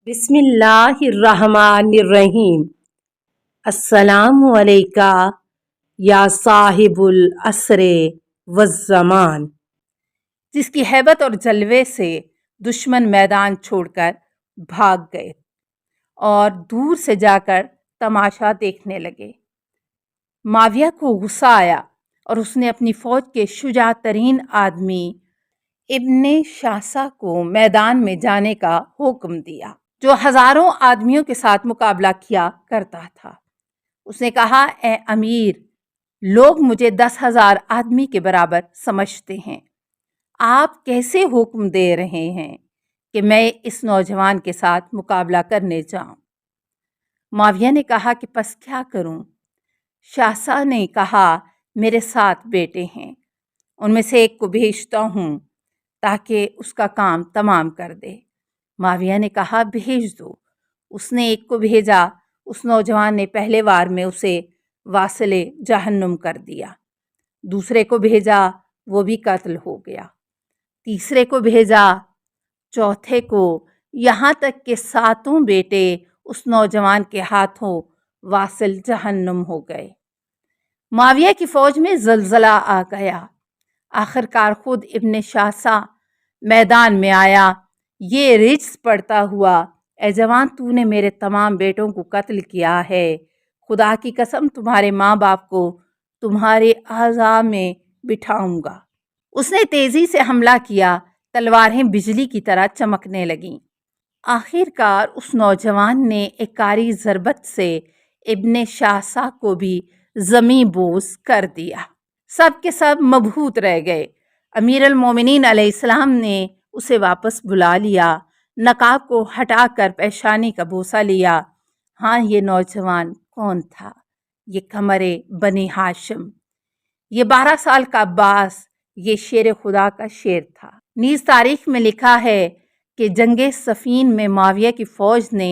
بسم اللہ الرحمن الرحیم۔ السلام علیکہ یا صاحب العصر والزمان۔ جس کی ہیبت اور جلوے سے دشمن میدان چھوڑ کر بھاگ گئے اور دور سے جا کر تماشا دیکھنے لگے۔ معاویہ کو غصہ آیا اور اس نے اپنی فوج کے شجاع ترین آدمی ابن شاسا کو میدان میں جانے کا حکم دیا، جو ہزاروں آدمیوں کے ساتھ مقابلہ کیا کرتا تھا۔ اس نے کہا، اے امیر، لوگ مجھے 10,000 آدمی کے برابر سمجھتے ہیں، آپ کیسے حکم دے رہے ہیں کہ میں اس نوجوان کے ساتھ مقابلہ کرنے جاؤں؟ معاویہ نے کہا کہ پس کیا کروں؟ شاسا نے کہا، میرے 7 بیٹے ہیں، ان میں سے ایک کو بھیجتا ہوں تاکہ اس کا کام تمام کر دے۔ معاویہ نے کہا، بھیج دو۔ اس نے ایک کو بھیجا، اس نوجوان نے پہلے وار میں اسے واصل جہنم کر دیا۔ دوسرے کو بھیجا، وہ بھی قتل ہو گیا۔ تیسرے کو بھیجا، چوتھے کو، یہاں تک کہ 7 بیٹے اس نوجوان کے ہاتھوں واصل جہنم ہو گئے۔ معاویہ کی فوج میں زلزلہ آ گیا۔ آخرکار خود ابن شاسا میدان میں آیا، یہ رجز پڑھتا ہوا، اے جوان، تو نے میرے تمام بیٹوں کو قتل کیا ہے، خدا کی قسم تمہارے ماں باپ کو تمہارے اعضاء میں بٹھاؤں گا۔ اس نے تیزی سے حملہ کیا، تلواریں بجلی کی طرح چمکنے لگیں۔ آخر کار اس نوجوان نے ایک کاری ضربت سے ابن شاسا کو بھی زمیں بوس کر دیا۔ سب کے سب مبہوت رہ گئے۔ امیر المومنین علیہ السلام نے اسے واپس بلا لیا، نقاب کو ہٹا کر پیشانی کا بوسہ لیا۔ ہاں، یہ نوجوان کون تھا؟ یہ قمر بنی ہاشم، یہ 12 سال کا عباس، یہ شیر خدا کا شیر تھا۔ نیز تاریخ میں لکھا ہے کہ جنگ صفین میں معاویہ کی فوج نے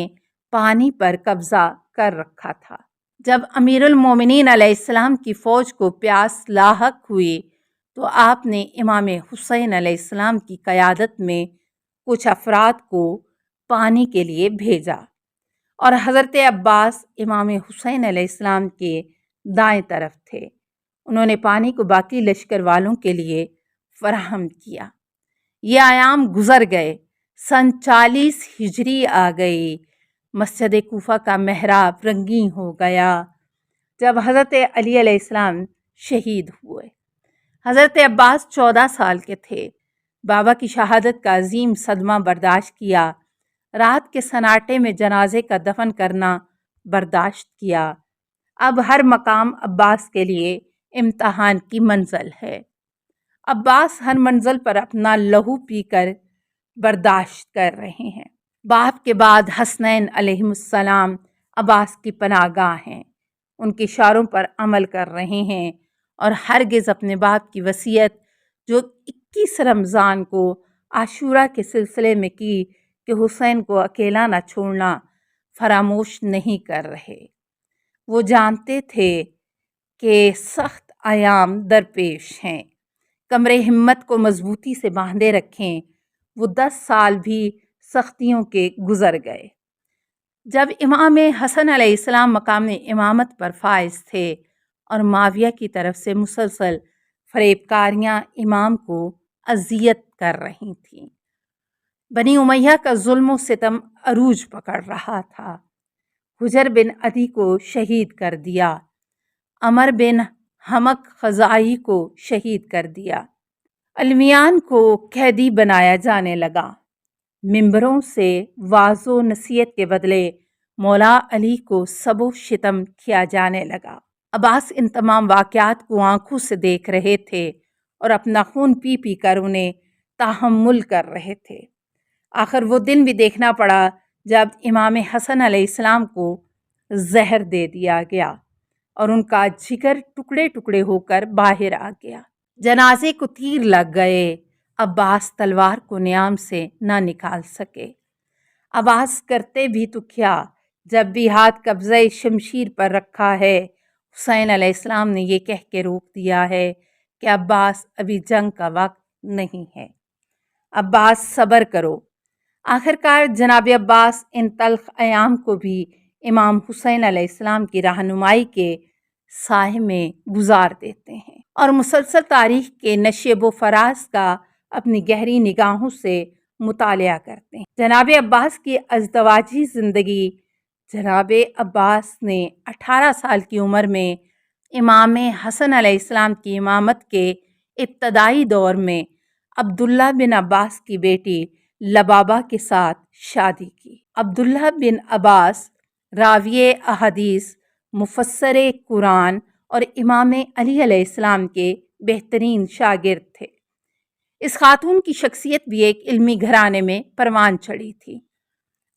پانی پر قبضہ کر رکھا تھا۔ جب امیر المومنین علیہ السلام کی فوج کو پیاس لاحق ہوئی تو آپ نے امام حسین علیہ السلام کی قیادت میں کچھ افراد کو پانی کے لیے بھیجا، اور حضرت عباس امام حسین علیہ السلام کے دائیں طرف تھے۔ انہوں نے پانی کو باقی لشکر والوں کے لیے فراہم کیا۔ یہ ایام گزر گئے، سن 40 ہجری آ گئی، مسجد کوفہ کا محراب رنگین ہو گیا جب حضرت علی علیہ السلام شہید ہوئے۔ حضرت عباس 14 سال کے تھے۔ بابا کی شہادت کا عظیم صدمہ برداشت کیا، رات کے سناٹے میں جنازے کا دفن کرنا برداشت کیا۔ اب ہر مقام عباس کے لیے امتحان کی منزل ہے۔ عباس ہر منزل پر اپنا لہو پی کر برداشت کر رہے ہیں۔ باپ کے بعد حسنین علیہ السلام عباس کی پناہ گاہ ہیں، ان کے اشاروں پر عمل کر رہے ہیں، اور ہرگز اپنے باپ کی وصیت جو 21 رمضان کو عاشورہ کے سلسلے میں کی کہ حسین کو اکیلا نہ چھوڑنا، فراموش نہیں کر رہے۔ وہ جانتے تھے کہ سخت ایام درپیش ہیں، کمر ہمت کو مضبوطی سے باندھے رکھیں۔ وہ 10 سال بھی سختیوں کے گزر گئے۔ جب امام حسن علیہ السلام مقام امامت پر فائز تھے اور معاویہ کی طرف سے مسلسل فریب کاریاں امام کو اذیت کر رہی تھیں، بنی امیہ کا ظلم و ستم عروج پکڑ رہا تھا۔ حجر بن عدی کو شہید کر دیا، عمر بن حمق خزاعی کو شہید کر دیا، علویان کو قیدی بنایا جانے لگا۔ ممبروں سے وعظ و نصیحت کے بدلے مولا علی کو سب و شتم کیا جانے لگا۔ عباس ان تمام واقعات کو آنکھوں سے دیکھ رہے تھے اور اپنا خون پی پی کر انہیں تحمل کر رہے تھے۔ آخر وہ دن بھی دیکھنا پڑا جب امام حسن علیہ السلام کو زہر دے دیا گیا اور ان کا جگر ٹکڑے ٹکڑے ہو کر باہر آ گیا۔ جنازے کو تیر لگ گئے، عباس تلوار کو نیام سے نہ نکال سکے۔ عباس کرتے بھی تو کیا، جب بھی ہاتھ قبضہ شمشیر پر رکھا ہے، حسین علیہ السلام نے یہ کہہ کے روک دیا ہے کہ عباس ابھی جنگ کا وقت نہیں ہے، عباس صبر کرو۔ آخرکار جناب عباس ان تلخ ایام کو بھی امام حسین علیہ السلام کی رہنمائی کے سائے میں گزار دیتے ہیں اور مسلسل تاریخ کے نشیب و فراز کا اپنی گہری نگاہوں سے مطالعہ کرتے ہیں۔ جناب عباس کی ازدواجی زندگی۔ جناب عباس نے 18 سال کی عمر میں امام حسن علیہ السلام کی امامت کے ابتدائی دور میں عبداللہ بن عباس کی بیٹی لبابہ کے ساتھ شادی کی۔ عبداللہ بن عباس راوی احادیث، مفسر قرآن اور امام علی علیہ السلام کے بہترین شاگرد تھے۔ اس خاتون کی شخصیت بھی ایک علمی گھرانے میں پروان چڑھی تھی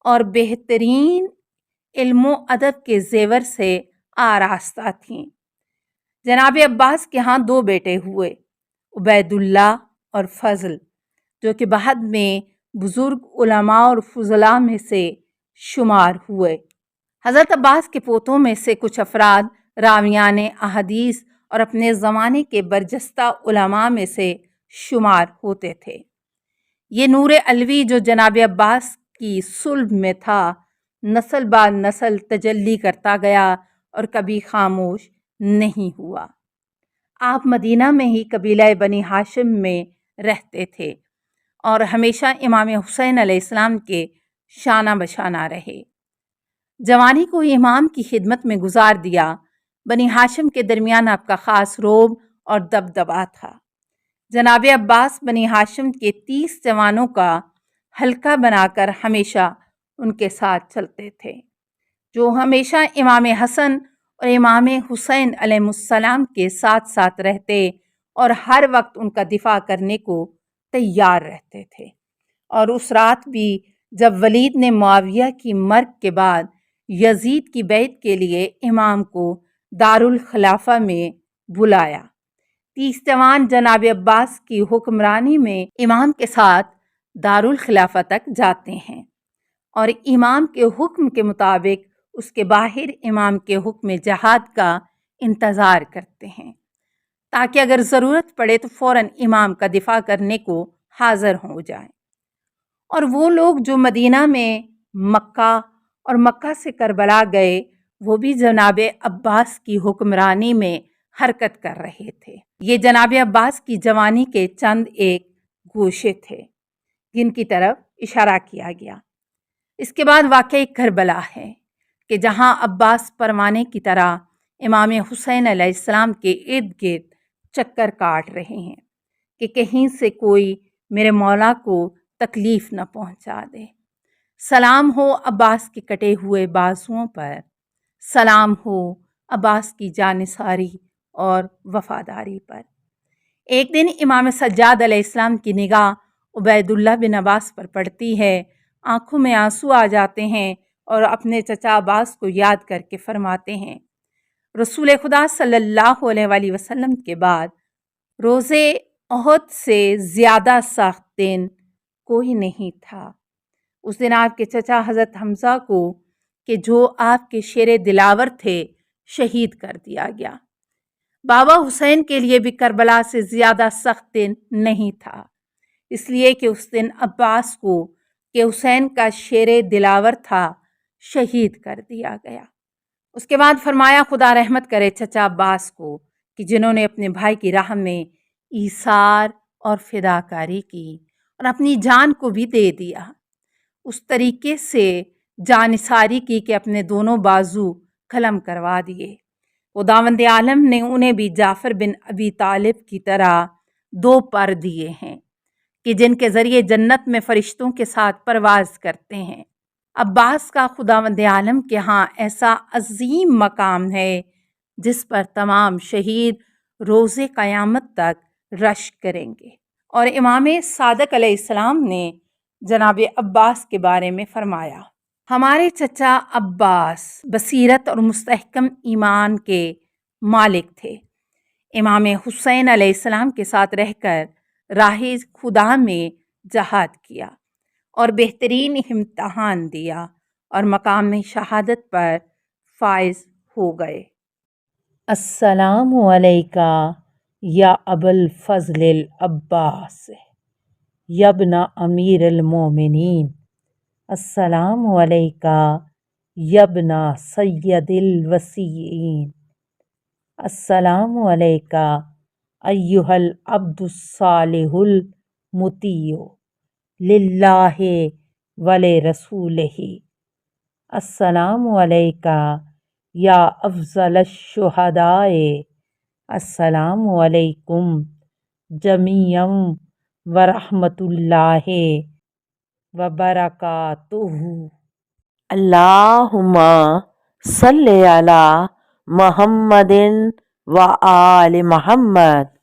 اور بہترین علم و ادب کے زیور سے آراستہ تھیں۔ جناب عباس کے ہاں 2 بیٹے ہوئے، عبید اللہ اور فضل، جو کہ بعد میں بزرگ علماء اور فضلاء میں سے شمار ہوئے۔ حضرت عباس کے پوتوں میں سے کچھ افراد راویان احادیث اور اپنے زمانے کے برجستہ علماء میں سے شمار ہوتے تھے۔ یہ نور علوی جو جناب عباس کی صلب میں تھا، نسل بعد نسل تجلی کرتا گیا اور کبھی خاموش نہیں ہوا۔ آپ مدینہ میں ہی قبیلہ بنی ہاشم میں رہتے تھے اور ہمیشہ امام حسین علیہ السلام کے شانہ بشانہ رہے۔ جوانی کو امام کی خدمت میں گزار دیا۔ بنی ہاشم کے درمیان آپ کا خاص رعب اور دبدبا تھا۔ جناب عباس بنی ہاشم کے 30 جوانوں کا حلقہ بنا کر ہمیشہ ان کے ساتھ چلتے تھے، جو ہمیشہ امام حسن اور امام حسین علیہ السلام کے ساتھ ساتھ رہتے اور ہر وقت ان کا دفاع کرنے کو تیار رہتے تھے۔ اور اس رات بھی جب ولید نے معاویہ کی مرگ کے بعد یزید کی بیعت کے لیے امام کو دارالخلافہ میں بلایا، 30 جوان جناب عباس کی حکمرانی میں امام کے ساتھ دارالخلافہ تک جاتے ہیں اور امام کے حکم کے مطابق اس کے باہر امام کے حکم جہاد کا انتظار کرتے ہیں، تاکہ اگر ضرورت پڑے تو فوراً امام کا دفاع کرنے کو حاضر ہو جائیں۔ اور وہ لوگ جو مدینہ میں مکہ اور مکہ سے کربلا گئے، وہ بھی جناب عباس کی حکمرانی میں حرکت کر رہے تھے۔ یہ جناب عباس کی جوانی کے چند ایک گوشے تھے جن کی طرف اشارہ کیا گیا۔ اس کے بعد واقعہ کربلا ہے کہ جہاں عباس پروانے کی طرح امام حسین علیہ السلام کے ارد گرد چکر کاٹ رہے ہیں کہ کہیں سے کوئی میرے مولا کو تکلیف نہ پہنچا دے۔ سلام ہو عباس کے کٹے ہوئے بازوؤں پر، سلام ہو عباس کی جانثاری اور وفاداری پر۔ ایک دن امام سجاد علیہ السلام کی نگاہ عبید اللہ بن عباس پر پڑتی ہے، آنکھوں میں آنسو آ جاتے ہیں اور اپنے چچا عباس کو یاد کر کے فرماتے ہیں، رسول خدا صلی اللہ علیہ وآلہ وسلم کے بعد روز احد سے زیادہ سخت دن کوئی نہیں تھا۔ اس دن آپ کے چچا حضرت حمزہ کو کہ جو آپ کے شیر دلاور تھے شہید کر دیا گیا۔ بابا حسین کے لیے بھی کربلا سے زیادہ سخت دن نہیں تھا، اس لیے کہ اس دن عباس کو کہ حسین کا شیر دلاور تھا شہید کر دیا گیا۔ اس کے بعد فرمایا خدا رحمت کرے چچا عباس کو کہ جنہوں نے اپنے بھائی کی راہ میں ایثار اور فداکاری کی اور اپنی جان کو بھی دے دیا، اس طریقے سے جانثاری کی کہ اپنے دونوں بازو قلم کروا دیے۔ خداوند عالم نے انہیں بھی جعفر بن ابی طالب کی طرح 2 پر دیے ہیں کہ جن کے ذریعے جنت میں فرشتوں کے ساتھ پرواز کرتے ہیں۔ عباس کا خداوند عالم کے ہاں ایسا عظیم مقام ہے جس پر تمام شہید روز قیامت تک رشک کریں گے۔ اور امام صادق علیہ السلام نے جناب عباس کے بارے میں فرمایا، ہمارے چچا عباس بصیرت اور مستحکم ایمان کے مالک تھے۔ امام حسین علیہ السلام کے ساتھ رہ کر راہ خدا میں جہاد کیا اور بہترین امتحان دیا اور مقام شہادت پر فائز ہو گئے۔ السلام علیکہ یا ابا الفضل العباس یا ابن امیر المومنین السلام علیکہ یبنا سید الوسیین، السلام علیکہ ایہا العبد الصالح المطیع للہ ولرسولہ، السلام علیکہ یا افضل الشہداء، السلام علیکم جمیعا ورحمۃ اللہ وبرکاتہ۔ اللہم صلی علی محمد و آل محمد۔